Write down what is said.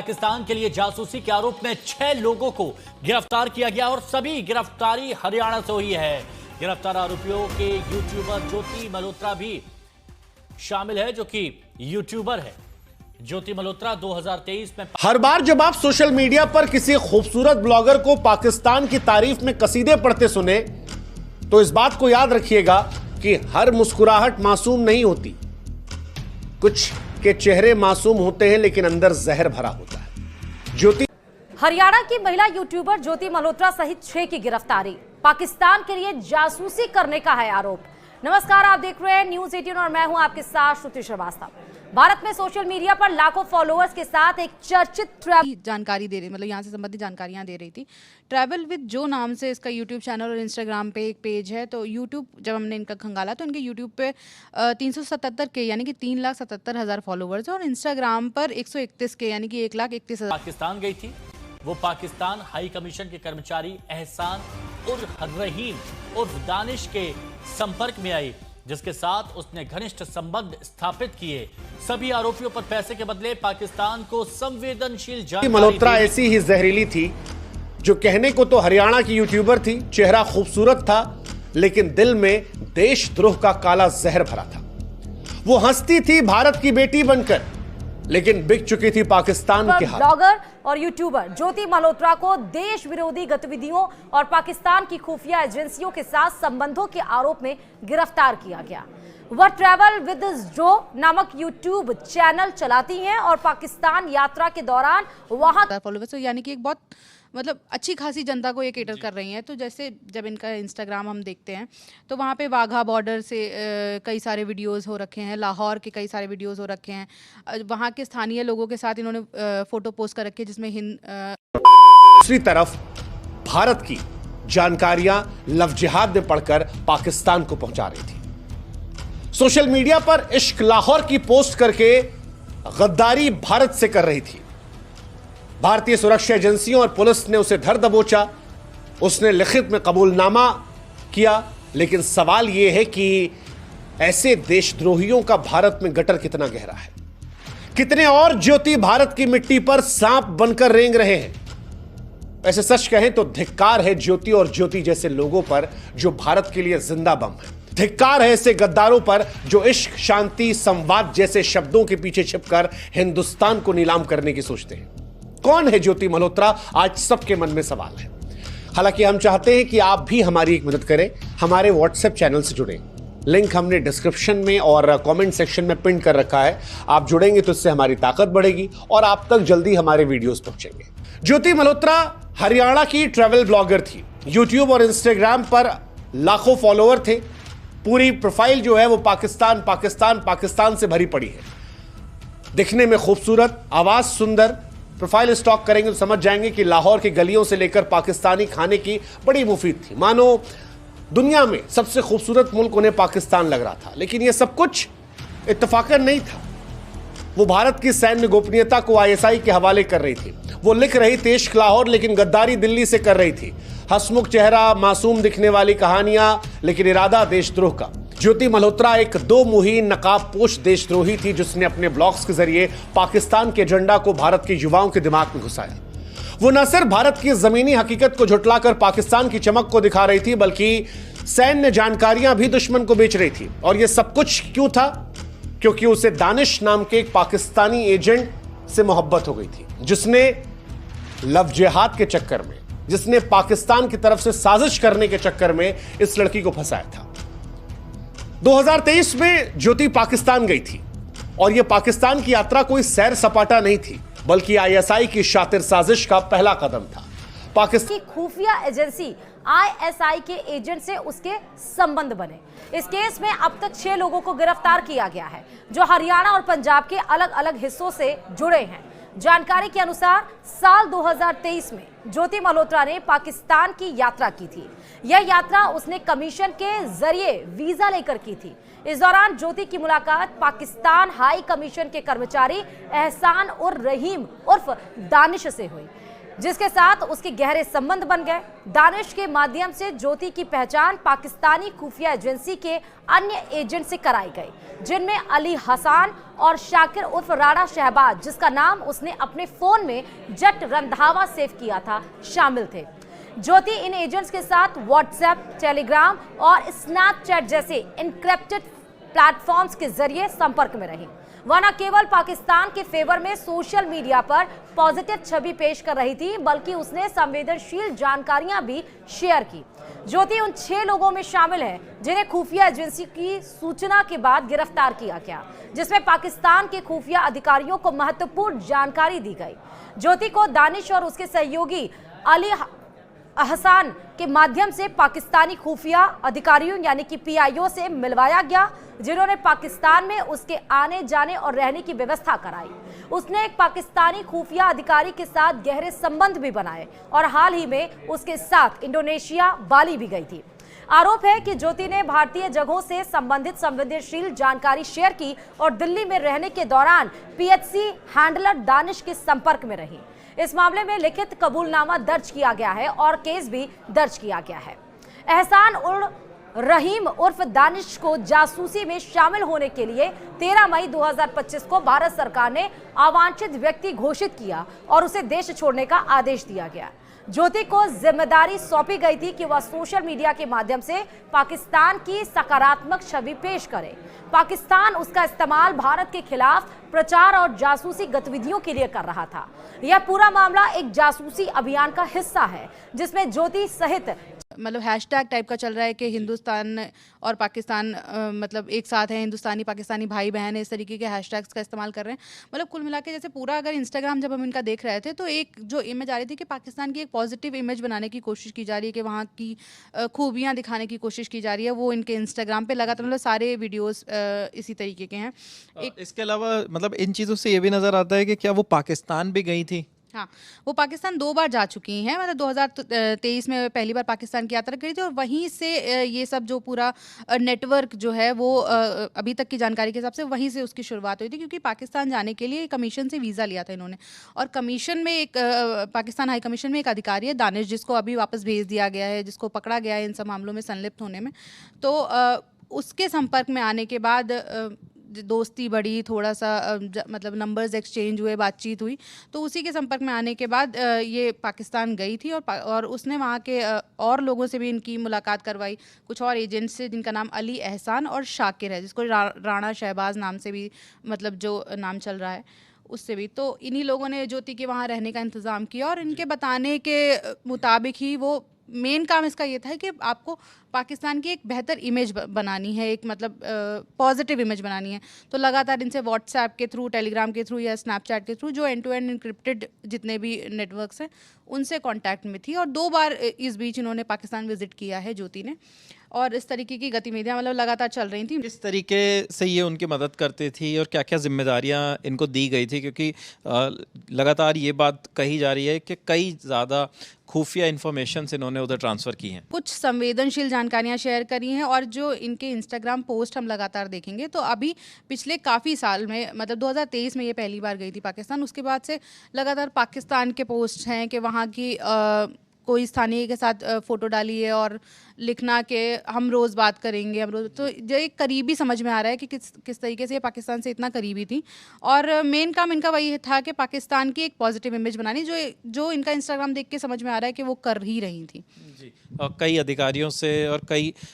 पाकिस्तान के लिए जासूसी के आरोप में 6 लोगों को गिरफ्तार किया गया और सभी गिरफ्तारी हरियाणा से हुई है। गिरफ्तार आरोपियों के यूट्यूबर ज्योति मल्होत्रा भी शामिल है, जो कि यूट्यूबर है। ज्योति मल्होत्रा 2023 में हर बार जब आप सोशल मीडिया पर किसी खूबसूरत ब्लॉगर को पाकिस्तान की तारीफ में कसीदे पढ़ते सुने तो इस बात को याद रखिएगा कि हर मुस्कुराहट मासूम नहीं होती। कुछ के चेहरे मासूम होते हैं लेकिन अंदर जहर भरा होता है। ज्योति हरियाणा की महिला यूट्यूबर ज्योति मल्होत्रा सहित 6 की गिरफ्तारी। पाकिस्तान के लिए जासूसी करने का है आरोप। नमस्कार, आप देख रहे हैं न्यूज 18 और मैं हूं आपके साथ श्रुति श्रीवास्तव। भारत में सोशल मीडिया पर लाखों फॉलोअर्स के साथ एक चर्चित ट्रैवल जानकारी दे रही, मतलब यहाँ से संबंधित जानकारियाँ दे रही थी। ट्रैवल विद जो नाम से इसका यूट्यूब चैनल और इंस्टाग्राम पे एक पेज है। तो यूट्यूब जब हमने इनका खंगाला तो इनके यूट्यूब पे 377 के यानी कि 3,77,000 फॉलोअर्स है और इंस्टाग्राम पर 131 के यानी कि 1,31,000। पाकिस्तान गई थी। वो पाकिस्तान हाई कमीशन के कर्मचारी एहसान उर्फ रहीम उर्फ दानिश के संपर्क में आई, जिसके साथ उसने घनिष्ठ संबंध स्थापित किए। सभी आरोपियों पर पैसे के बदले पाकिस्तान को संवेदनशील जानकारी मल्होत्रा ऐसी ही जहरीली थी जो कहने को तो हरियाणा की यूट्यूबर थी, चेहरा खूबसूरत था, लेकिन दिल में देशद्रोह का काला जहर भरा था। वो हंसती थी भारत की बेटी बनकर, लेकिन बिक चुकी थी पाकिस्तान के हाथ। ब्लॉगर और यूट्यूबर ज्योति मल्होत्रा को देश विरोधी गतिविधियों और पाकिस्तान की खुफिया एजेंसियों के साथ संबंधों के आरोप में गिरफ्तार किया गया। वह ट्रैवल विद जो नामक यूट्यूब चैनल चलाती हैं और पाकिस्तान यात्रा के दौरान वहां फॉलोअर्स यानी कि एक बहुत मतलब अच्छी खासी जनता को ये केटर कर रही हैं। तो जैसे जब इनका इंस्टाग्राम हम देखते हैं तो वहाँ पे वाघा बॉर्डर से कई सारे वीडियोस हो रखे हैं, लाहौर के कई सारे वीडियोस हो रखे हैं, वहाँ के स्थानीय लोगों के साथ इन्होंने फोटो पोस्ट कर रखे हैं जिसमें दूसरी तरफ भारत की जानकारियां लव जिहाद में पढ़कर पाकिस्तान को पहुंचा रही थी। सोशल मीडिया पर इश्क लाहौर की पोस्ट करके गद्दारी भारत से कर रही थी। भारतीय सुरक्षा एजेंसियों और पुलिस ने उसे धर दबोचा। उसने लिखित में कबूलनामा किया, लेकिन सवाल यह है कि ऐसे देशद्रोहियों का भारत में गटर कितना गहरा है। कितने और ज्योति भारत की मिट्टी पर सांप बनकर रेंग रहे हैं। ऐसे सच कहें तो धिक्कार है ज्योति और ज्योति जैसे लोगों पर जो भारत के लिए जिंदा बम है। धिक्कार है ऐसे गद्दारों पर जो इश्क, शांति, संवाद जैसे शब्दों के पीछे छिपकर हिंदुस्तान को नीलाम करने की सोचते हैं। कौन है ज्योति मल्होत्रा, आज सबके मन में सवाल है। हालांकि हम चाहते हैं कि आप भी हमारी एक मदद करें, हमारे व्हाट्सएप चैनल से जुड़ें। लिंक हमने डिस्क्रिप्शन में और कमेंट सेक्शन में पिन कर रखा है। आप जुड़ेंगे तो इससे हमारी ताकत बढ़ेगी और आप तक जल्दी हमारे वीडियोस पहुंचेंगे। ज्योति मल्होत्रा हरियाणा की ट्रैवल ब्लॉगर थी। यूट्यूब और इंस्टाग्राम पर लाखों फॉलोअर थे। पूरी प्रोफाइल जो है वो पाकिस्तान पाकिस्तान पाकिस्तान से भरी पड़ी है। दिखने में खूबसूरत, आवाज सुंदर। प्रोफाइल स्टॉक करेंगे तो समझ जाएंगे कि लाहौर की गलियों से लेकर पाकिस्तानी खाने की बड़ी मुफीद थी। मानो दुनिया में सबसे खूबसूरत मुल्क उन्हें पाकिस्तान लग रहा था। लेकिन यह सब कुछ इत्तफाकन नहीं था। वो भारत की सैन्य गोपनीयता को आईएसआई के हवाले कर रही थी। वो लिख रही थी इश्क लाहौर, लेकिन गद्दारी दिल्ली से कर रही थी। हंसमुख चेहरा, मासूम दिखने वाली कहानियां, लेकिन इरादा देशद्रोह का। ज्योति मल्होत्रा एक दो मुही नकाबपोश देशद्रोही थी जिसने अपने ब्लॉग्स के जरिए पाकिस्तान के एजेंडा को भारत के युवाओं के दिमाग में घुसाया। वो न सिर्फ भारत की जमीनी हकीकत को झुटलाकर पाकिस्तान की चमक को दिखा रही थी, बल्कि सैन्य जानकारियां भी दुश्मन को बेच रही थी। और यह सब कुछ क्यों था? क्योंकि उसे दानिश नाम के एक पाकिस्तानी एजेंट से मोहब्बत हो गई थी, जिसने लव जिहाद के चक्कर में, जिसने पाकिस्तान की तरफ से साजिश करने के चक्कर में इस लड़की को फंसाया था। 2023 में ज्योति पाकिस्तान गई थी और यह पाकिस्तान की यात्रा कोई सैर सपाटा नहीं थी, बल्कि आईएसआई की शातिर साजिश का पहला कदम था। पाकिस्तान की खुफिया एजेंसी आईएसआई के एजेंट से उसके संबंध बने। इस केस में अब तक 6 लोगों को गिरफ्तार किया गया है जो हरियाणा और पंजाब के अलग अलग हिस्सों से जुड़े हैं। जानकारी के अनुसार साल 2023 में ज्योति मल्होत्रा ने पाकिस्तान की यात्रा की थी। यह यात्रा उसने कमीशन के जरिए वीजा लेकर की थी। इस दौरान ज्योति की मुलाकात पाकिस्तान हाई कमीशन के कर्मचारी एहसान उर रहीम उर्फ दानिश से हुई। जिसके साथ उसके गहरे संबंध बन गए। दानिश के माध्यम से ज्योति की पहचान पाकिस्तानी खुफिया एजेंसी के अन्य एजेंट से कराई गई, जिनमें अली हसन और शाकिर उर्फ राणा शहबाज, जिसका नाम उसने अपने फोन में जट रंधावा सेव किया था, शामिल थे। ज्योति इन एजेंट्स के साथ व्हाट्सएप, टेलीग्राम और स्नैपचैट जैसे इनक्रिप्टेड प्लेटफॉर्म्स के जरिए संपर्क में रही। वह न केवल पाकिस्तान के फेवर में सोशल मीडिया पर पॉजिटिव छवि पेश कर रही थी, बल्कि उसने संवेदनशील जानकारियां भी शेयर की। ज्योति उन 6 लोगों में शामिल है जिन्हें खुफिया एजेंसी की सूचना के बाद गिरफ्तार किया गया, जिसमें पाकिस्तान के खुफिया अधिकारियों को महत्वपूर्ण जानकारी दी गई। ज्योति को दानिश और उसके सहयोगी अली हसन के माध्यम से पाकिस्तानी खुफिया अधिकारियों यानी कि PIO से मिलवाया गया, जिन्होंने पाकिस्तान में उसके आने जाने और रहने की व्यवस्था कराई। उसने एक पाकिस्तानी खुफिया अधिकारी के साथ गहरे संबंध भी बनाए और हाल ही में उसके साथ इंडोनेशिया, बाली भी गई थी। आरोप है कि ज्योति ने भारतीय जगहों से संबंधित संवेदनशील जानकारी शेयर की और दिल्ली में रहने के दौरान PHC हैंडलर दानिश के संपर्क में रही। इस मामले में लिखित कबूलनामा दर्ज किया गया है और केस भी दर्ज किया गया है। एहसान उल रहीम उर्फ दानिश को जासूसी में शामिल होने के लिए 13 मई 2025 को भारत सरकार ने अवांछित व्यक्ति घोषित किया और उसे देश छोड़ने का आदेश दिया गया। ज्योति को जिम्मेदारी सौंपी गई थी कि वह सोशल मीडिया के माध्यम से पाकिस्तान की सकारात्मक छवि पेश करे। पाकिस्तान उसका इस्तेमाल भारत के खिलाफ प्रचार और जासूसी गतिविधियों के लिए कर रहा था। यह पूरा मामला एक जासूसी अभियान का हिस्सा है, जिसमें ज्योति सहित मतलब हैशटैग टाइप का चल रहा है कि हिंदुस्तान और पाकिस्तान मतलब एक साथ है, हिंदुस्तानी पाकिस्तानी भाई बहन है, इस तरीके के हैशटैग्स का इस्तेमाल कर रहे हैं। मतलब कुल मिला के जैसे पूरा अगर इंस्टाग्राम जब हम इनका देख रहे थे तो एक जो इमेज आ रही थी कि पाकिस्तान की एक पॉजिटिव इमेज बनाने की कोशिश की जा रही है, कि वहाँ की खूबियाँ दिखाने की कोशिश की जा रही है, वो इनके इंस्टाग्राम पर लगातार मतलब सारे वीडियोज़ इसी तरीके के हैं। इसके अलावा मतलब इन चीज़ों से ये भी नज़र आता है कि क्या वो पाकिस्तान भी गई थी? हाँ, वो पाकिस्तान 2 बार जा चुकी हैं। मतलब 2023 में पहली बार पाकिस्तान की यात्रा करी थी और वहीं से ये सब जो पूरा नेटवर्क जो है वो अभी तक की जानकारी के हिसाब से वहीं से उसकी शुरुआत हुई थी, क्योंकि पाकिस्तान जाने के लिए कमीशन से वीज़ा लिया था इन्होंने। और कमीशन में एक पाकिस्तान हाई कमीशन में एक अधिकारी है दानिश, जिसको अभी वापस भेज दिया गया है, जिसको पकड़ा गया है इन सब मामलों में संलिप्त होने में। तो उसके संपर्क में आने के बाद दोस्ती बढ़ी, थोड़ा सा मतलब नंबर्स एक्सचेंज हुए, बातचीत हुई। तो उसी के संपर्क में आने के बाद ये पाकिस्तान गई थी और उसने वहाँ के और लोगों से भी इनकी मुलाकात करवाई, कुछ और एजेंट से, जिनका नाम अली एहसान और शाकिर है, जिसको राणा शहबाज नाम से भी मतलब जो नाम चल रहा है उससे भी। तो इन्हीं लोगों ने ज्योति के वहाँ रहने का इंतज़ाम किया और इनके बताने के मुताबिक ही वो मेन काम इसका ये था कि आपको पाकिस्तान की एक बेहतर इमेज बनानी है, एक मतलब पॉजिटिव इमेज बनानी है। तो लगातार इनसे व्हाट्सएप के थ्रू, टेलीग्राम के थ्रू या स्नैपचैट के थ्रू, जो एंड टू एंड इनक्रिप्टेड जितने भी नेटवर्क्स हैं उनसे कांटेक्ट में थी। और 2 बार इस बीच इन्होंने पाकिस्तान विजिट किया है ज्योति ने, और इस तरीके की गतिविधियाँ मतलब लगातार चल रही थी। किस तरीके से ये उनकी मदद करती थी और क्या क्या जिम्मेदारियां इनको दी गई थी? क्योंकि लगातार ये बात कही जा रही है कि कई ज़्यादा खुफिया इन्फॉर्मेशन इन्होंने उधर ट्रांसफ़र की हैं, कुछ संवेदनशील जानकारियां शेयर करी हैं। और जो इनके इंस्टाग्राम पोस्ट हम लगातार देखेंगे तो अभी पिछले काफ़ी साल में, मतलब 2023 में ये पहली बार गई थी पाकिस्तान, उसके बाद से लगातार पाकिस्तान के पोस्ट हैं कि वहाँ की कोई स्थानीय के साथ फ़ोटो डाली है और लिखना कि हम रोज़ बात करेंगे, हम रोज़। तो जो एक करीबी समझ में आ रहा है कि किस तरीके से ये पाकिस्तान से इतना करीबी थी। और मेन काम इनका वही था कि पाकिस्तान की एक पॉजिटिव इमेज बनानी, जो इनका इंस्टाग्राम देख के समझ में आ रहा है कि वो कर ही रही थी। जी। और कई अधिकारियों से और कई